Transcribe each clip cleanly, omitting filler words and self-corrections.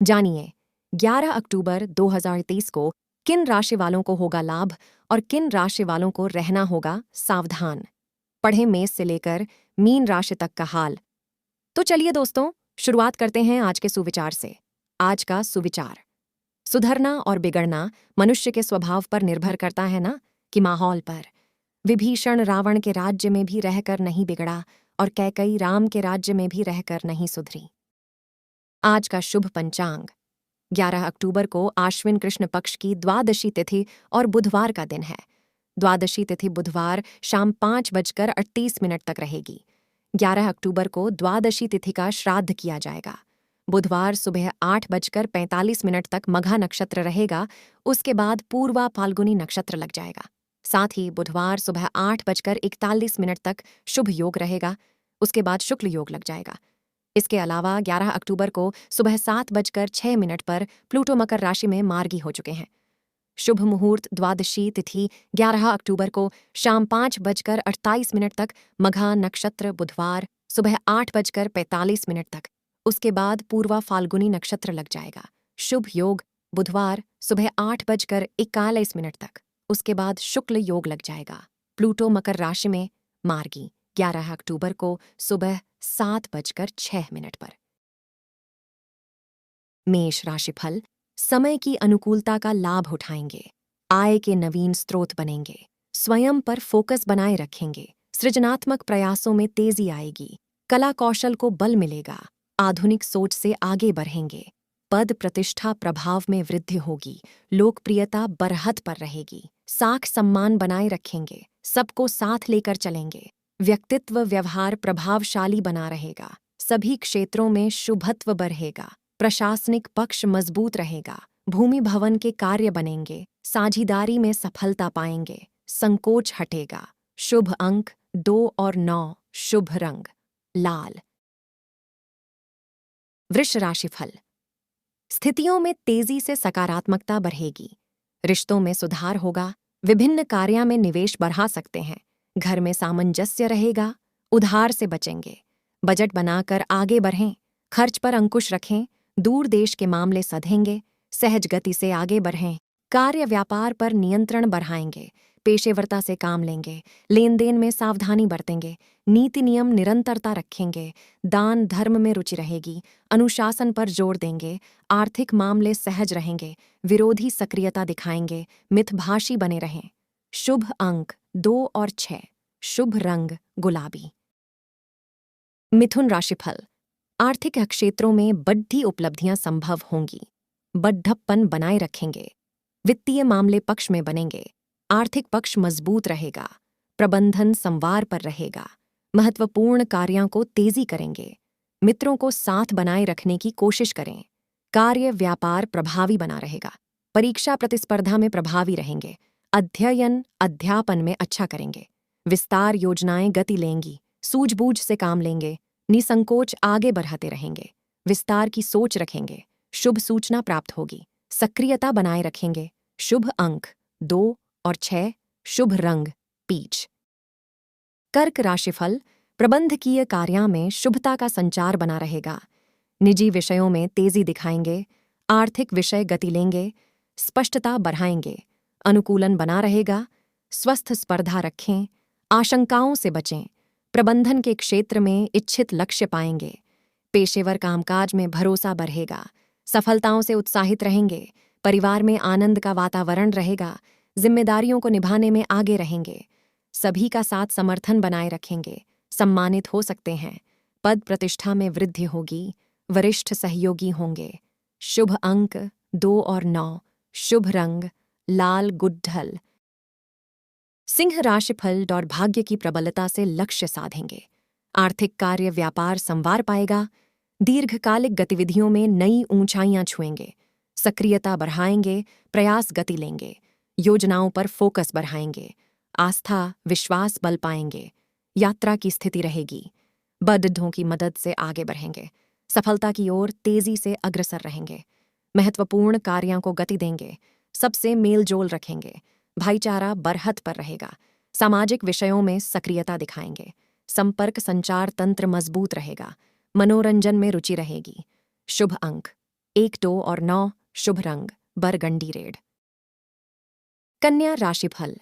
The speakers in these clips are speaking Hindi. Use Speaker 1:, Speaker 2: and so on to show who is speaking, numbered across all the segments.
Speaker 1: जानिए 11 अक्टूबर 2023 को किन राशि वालों को होगा लाभ और किन राशि वालों को रहना होगा सावधान। पढ़ें मेष से लेकर मीन राशि तक का हाल। तो चलिए दोस्तों, शुरुआत करते हैं आज के सुविचार से। आज का सुविचार: सुधरना और बिगड़ना मनुष्य के स्वभाव पर निर्भर करता है ना, कि माहौल पर। विभीषण रावण के राज्य में भी रहकर नहीं बिगड़ा और कैकई राम के राज्य में भी रहकर नहीं सुधरी। आज का शुभ पंचांग: 11 अक्टूबर को आश्विन कृष्ण पक्ष की द्वादशी तिथि और बुधवार का दिन है। द्वादशी तिथि बुधवार शाम 5:38 तक रहेगी। 11 अक्टूबर को द्वादशी तिथि का श्राद्ध किया जाएगा। बुधवार सुबह 8:45 तक मघा नक्षत्र रहेगा। उसके बाद पूर्वा फाल्गुनी नक्षत्र लग जाएगा। साथ ही बुधवार सुबह 8:41 तक शुभ योग रहेगा। उसके बाद शुक्ल योग लग जाएगा। इसके अलावा 11 अक्टूबर को सुबह 7:06 पर प्लूटो मकर राशि में मार्गी हो चुके हैं। शुभ मुहूर्त द्वादशी तिथि 11 अक्टूबर को शाम 5:28 तक, मघा नक्षत्र बुधवार सुबह 8:45 तक। उसके बाद पूर्वा फाल्गुनी नक्षत्र लग जाएगा। शुभ योग बुधवार सुबह 8:41 तक। उसके बाद शुक्ल योग लग जाएगा। प्लूटो मकर राशि में मार्गी 11 अक्टूबर को सुबह 7:06 पर। मेष राशिफल: समय की अनुकूलता का लाभ उठाएंगे। आय के नवीन स्रोत बनेंगे। स्वयं पर फोकस बनाए रखेंगे। सृजनात्मक प्रयासों में तेजी आएगी। कला कौशल को बल मिलेगा। आधुनिक सोच से आगे बढ़ेंगे। पद प्रतिष्ठा प्रभाव में वृद्धि होगी। लोकप्रियता बरहत पर रहेगी। साख सम्मान बनाए रखेंगे। सबको साथ लेकर चलेंगे। व्यक्तित्व व्यवहार प्रभावशाली बना रहेगा। सभी क्षेत्रों में शुभत्व बढ़ेगा। प्रशासनिक पक्ष मजबूत रहेगा। भूमि भवन के कार्य बनेंगे। साझीदारी में सफलता पाएंगे। संकोच हटेगा। शुभ अंक 2 और 9। शुभ रंग लाल। वृष राशिफल: स्थितियों में तेजी से सकारात्मकता बढ़ेगी। रिश्तों में सुधार होगा। विभिन्न कार्यों में निवेश बढ़ा सकते हैं। घर में सामंजस्य रहेगा। उधार से बचेंगे। बजट बनाकर आगे बढ़ें। खर्च पर अंकुश रखें। दूर देश के मामले सधेंगे। सहज गति से आगे बढ़ें। कार्य व्यापार पर नियंत्रण बढ़ाएंगे। पेशेवरता से काम लेंगे। लेन देन में सावधानी बरतेंगे। नीति नियम निरंतरता रखेंगे। दान धर्म में रुचि रहेगी। अनुशासन पर जोर देंगे। आर्थिक मामले सहज रहेंगे। विरोधी सक्रियता दिखाएंगे। मितभाषी बने रहें। शुभ अंक 2 और 6। शुभ रंग गुलाबी। मिथुन राशिफल: आर्थिक क्षेत्रों में बढ़ती उपलब्धियां संभव होंगी। बढ़प्पन बनाए रखेंगे। वित्तीय मामले पक्ष में बनेंगे। आर्थिक पक्ष मजबूत रहेगा। प्रबंधन संवार पर रहेगा। महत्वपूर्ण कार्यों को तेजी करेंगे। मित्रों को साथ बनाए रखने की कोशिश करें। कार्य व्यापार प्रभावी बना रहेगा। परीक्षा प्रतिस्पर्धा में प्रभावी रहेंगे। अध्ययन अध्यापन में अच्छा करेंगे। विस्तार योजनाएं गति लेंगी। सूझबूझ से काम लेंगे। निसंकोच आगे बढ़ाते रहेंगे। विस्तार की सोच रखेंगे। शुभ सूचना प्राप्त होगी। सक्रियता बनाए रखेंगे। शुभ अंक 2 और 6। शुभ रंग पीच। कर्क राशिफल: प्रबंधकीय कार्यों में शुभता का संचार बना रहेगा। निजी विषयों में तेजी दिखाएंगे। आर्थिक विषय गति लेंगे। स्पष्टता बढ़ाएंगे। अनुकूलन बना रहेगा। स्वस्थ स्पर्धा रखें। आशंकाओं से बचें। प्रबंधन के क्षेत्र में इच्छित लक्ष्य पाएंगे। पेशेवर कामकाज में भरोसा बढ़ेगा। सफलताओं से उत्साहित रहेंगे। परिवार में आनंद का वातावरण रहेगा। जिम्मेदारियों को निभाने में आगे रहेंगे। सभी का साथ समर्थन बनाए रखेंगे। सम्मानित हो सकते हैं। पद प्रतिष्ठा में वृद्धि होगी। वरिष्ठ सहयोगी होंगे। शुभ अंक 2 और 9। शुभ रंग लाल गुड्ढल। सिंह राशिफल: और भाग्य की प्रबलता से लक्ष्य साधेंगे। आर्थिक कार्य व्यापार संवार पाएगा। दीर्घकालिक गतिविधियों में नई ऊंचाइयां छुएंगे। सक्रियता बढ़ाएंगे। प्रयास गति लेंगे। योजनाओं पर फोकस बढ़ाएंगे। आस्था विश्वास बल पाएंगे। यात्रा की स्थिति रहेगी। बड़ों की मदद से आगे बढ़ेंगे। सफलता की ओर तेजी से अग्रसर रहेंगे। महत्वपूर्ण कार्यों को गति देंगे। सबसे मेलजोल रखेंगे। भाईचारा बरहत पर रहेगा। सामाजिक विषयों में सक्रियता दिखाएंगे। संपर्क संचार तंत्र मजबूत रहेगा। मनोरंजन में रुचि रहेगी। शुभ अंक 1, 2 और 9, शुभ रंग बरगंडी रेड। कन्या राशिफल,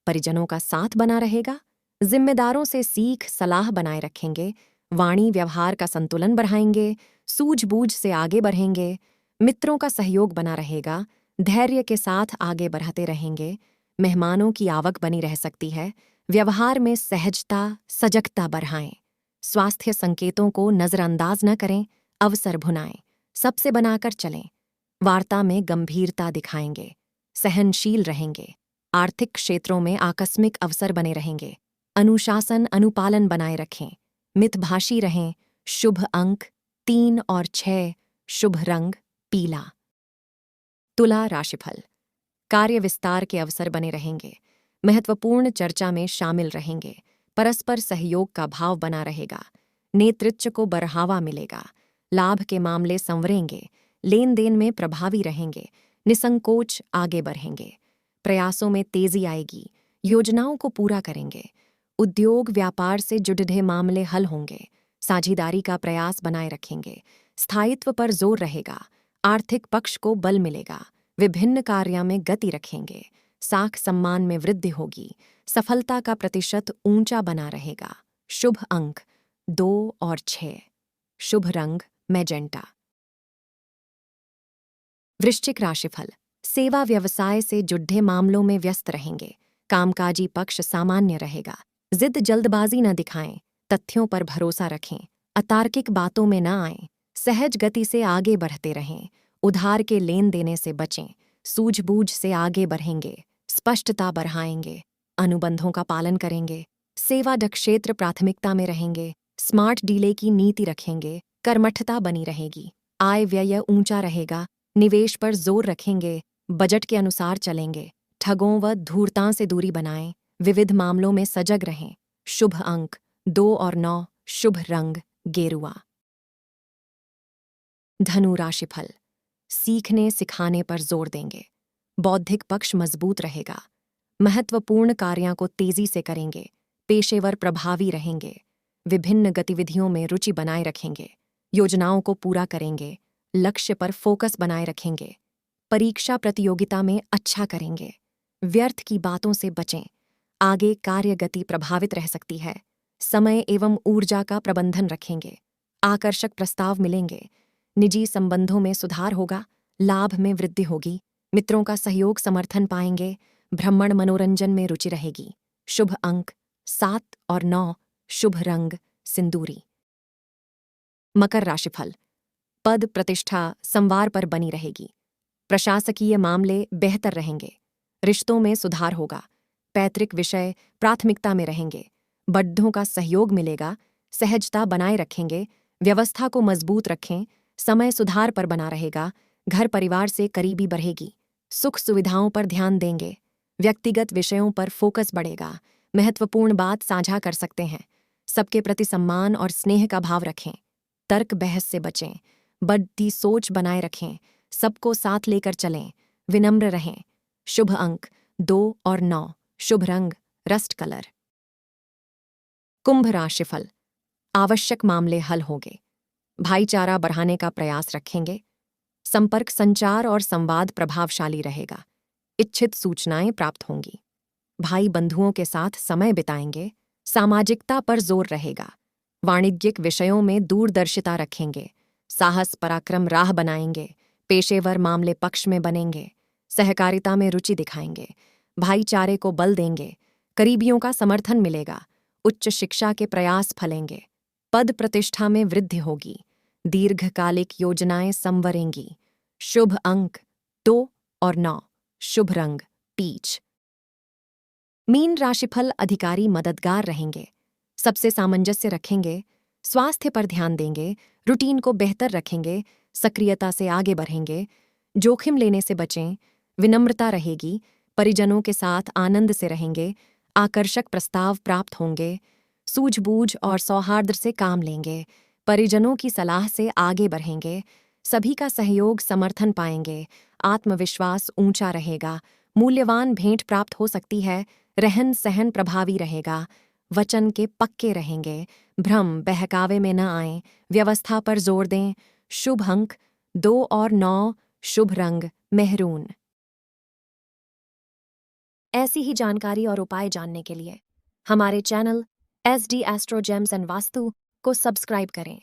Speaker 1: परिजनों का साथ बना रहेगा, जिम्मेदारों से सीख सलाह बनाए रखेंगे, वाणी व्यवहार का संतुलन बढ़ाएंगे, सूझबूझ से आगे बढ़ेंगे, मित्रों का सहयोग बना रहेगा, धैर्य के साथ आगे बढ़ते रहेंगे, मेहमानों की आवक बनी रह सकती है, व्यवहार में सहजता सजगता बढ़ाएं, स्वास्थ्य संकेतों को नजरअंदाज न करें, अवसर भुनाएं, सबसे बनाकर चलें, वार्ता में गंभीरता दिखाएंगे, सहनशील रहेंगे, आर्थिक क्षेत्रों में आकस्मिक अवसर बने रहेंगे, अनुशासन अनुपालन बनाए रखें, मितभाषी रहें, शुभ अंक 3 और 6, शुभ रंग पीला। तुला राशिफल, कार्य विस्तार के अवसर बने रहेंगे, महत्वपूर्ण चर्चा में शामिल रहेंगे, परस्पर सहयोग का भाव बना रहेगा, नेतृत्व को बढ़ावा मिलेगा, लाभ के मामले संवरेंगे, लेन देन में प्रभावी रहेंगे, निसंकोच आगे बढ़ेंगे, प्रयासों में तेजी आएगी, योजनाओं को पूरा करेंगे, उद्योग व्यापार से जुड़े मामले हल होंगे, साझेदारी का प्रयास बनाए रखेंगे, स्थायित्व पर जोर रहेगा, आर्थिक पक्ष को बल मिलेगा, विभिन्न कार्यों में गति रखेंगे, साख सम्मान में वृद्धि होगी, सफलता का प्रतिशत ऊंचा बना रहेगा, शुभ अंक 2 और 6, शुभ रंग मैजेंटा। वृश्चिक राशिफल, सेवा व्यवसाय से जुड़े मामलों में व्यस्त रहेंगे, कामकाजी पक्ष सामान्य रहेगा, जिद जल्दबाजी न दिखाएं, तथ्यों पर भरोसा रखें, अतार्किक बातों में न आएं, सहज गति से आगे बढ़ते रहें, उधार के लेन देने से बचें, सूझबूझ से आगे बढ़ेंगे, स्पष्टता बढ़ाएंगे, अनुबंधों का पालन करेंगे, सेवा क्षेत्र प्राथमिकता में रहेंगे, स्मार्ट डीले की नीति रखेंगे, कर्मठता बनी रहेगी, आय व्यय ऊंचा रहेगा, निवेश पर जोर रखेंगे, बजट के अनुसार चलेंगे, ठगों व धूर्तता से दूरी बनाएं, विविध मामलों में सजग रहें, शुभ अंक 2 और 9, शुभ रंग गेरुआ। धनु राशिफल, सीखने सिखाने पर जोर देंगे, बौद्धिक पक्ष मजबूत रहेगा, महत्वपूर्ण कार्यों को तेजी से करेंगे, पेशेवर प्रभावी रहेंगे, विभिन्न गतिविधियों में रुचि बनाए रखेंगे, योजनाओं को पूरा करेंगे, लक्ष्य पर फोकस बनाए रखेंगे, परीक्षा प्रतियोगिता में अच्छा करेंगे, व्यर्थ की बातों से बचें, आगे कार्य गति प्रभावित रह सकती है, समय एवं ऊर्जा का प्रबंधन रखेंगे, आकर्षक प्रस्ताव मिलेंगे, निजी संबंधों में सुधार होगा, लाभ में वृद्धि होगी, मित्रों का सहयोग समर्थन पाएंगे, भ्रमण मनोरंजन में रुचि रहेगी, शुभ अंक 7 और 9, शुभ रंग सिंदूरी। मकर राशिफल, पद प्रतिष्ठा संवार पर बनी रहेगी, प्रशासकीय मामले बेहतर रहेंगे, रिश्तों में सुधार होगा, पैतृक विषय प्राथमिकता में रहेंगे, बड़ों का सहयोग मिलेगा, सहजता बनाए रखेंगे, व्यवस्था को मजबूत रखें, समय सुधार पर बना रहेगा, घर परिवार से करीबी बढ़ेगी, सुख सुविधाओं पर ध्यान देंगे, व्यक्तिगत विषयों पर फोकस बढ़ेगा, महत्वपूर्ण बात साझा कर सकते हैं, सबके प्रति सम्मान और स्नेह का भाव रखें, तर्क बहस से बचें, बढ़ती सोच बनाए रखें, सबको साथ लेकर चलें, विनम्र रहें, शुभ अंक 2 और 9, शुभ रंग रस्ट कलर। कुंभ राशिफल, आवश्यक मामले हल होंगे, भाईचारा बढ़ाने का प्रयास रखेंगे, संपर्क संचार और संवाद प्रभावशाली रहेगा, इच्छित सूचनाएं प्राप्त होंगी, भाई बंधुओं के साथ समय बिताएंगे, सामाजिकता पर जोर रहेगा, वाणिज्यिक विषयों में दूरदर्शिता रखेंगे, साहस पराक्रम राह बनाएंगे, पेशेवर मामले पक्ष में बनेंगे, सहकारिता में रुचि दिखाएंगे, भाईचारे को बल देंगे, करीबियों का समर्थन मिलेगा, उच्च शिक्षा के प्रयास फलेंगे, पद प्रतिष्ठा में वृद्धि होगी, दीर्घकालिक योजनाएं संवरेंगी, शुभ अंक 2 और 9, शुभ रंग पीच। मीन राशिफल, अधिकारी मददगार रहेंगे, सबसे सामंजस्य रखेंगे, स्वास्थ्य पर ध्यान देंगे, रूटीन को बेहतर रखेंगे, सक्रियता से आगे बढ़ेंगे, जोखिम लेने से बचें, विनम्रता रहेगी, परिजनों के साथ आनंद से रहेंगे, आकर्षक प्रस्ताव प्राप्त होंगे, सूझबूझ और सौहार्द से काम लेंगे, परिजनों की सलाह से आगे बढ़ेंगे, सभी का सहयोग समर्थन पाएंगे, आत्मविश्वास ऊंचा रहेगा, मूल्यवान भेंट प्राप्त हो सकती है, रहन सहन प्रभावी रहेगा, वचन के पक्के रहेंगे, भ्रम बहकावे में न आएं, व्यवस्था पर जोर दें, शुभ अंक 2 और 9 शुभ रंग मेहरून। ऐसी ही जानकारी और उपाय जानने के लिए हमारे channel SD astro James and vastu को सब्सक्राइब करें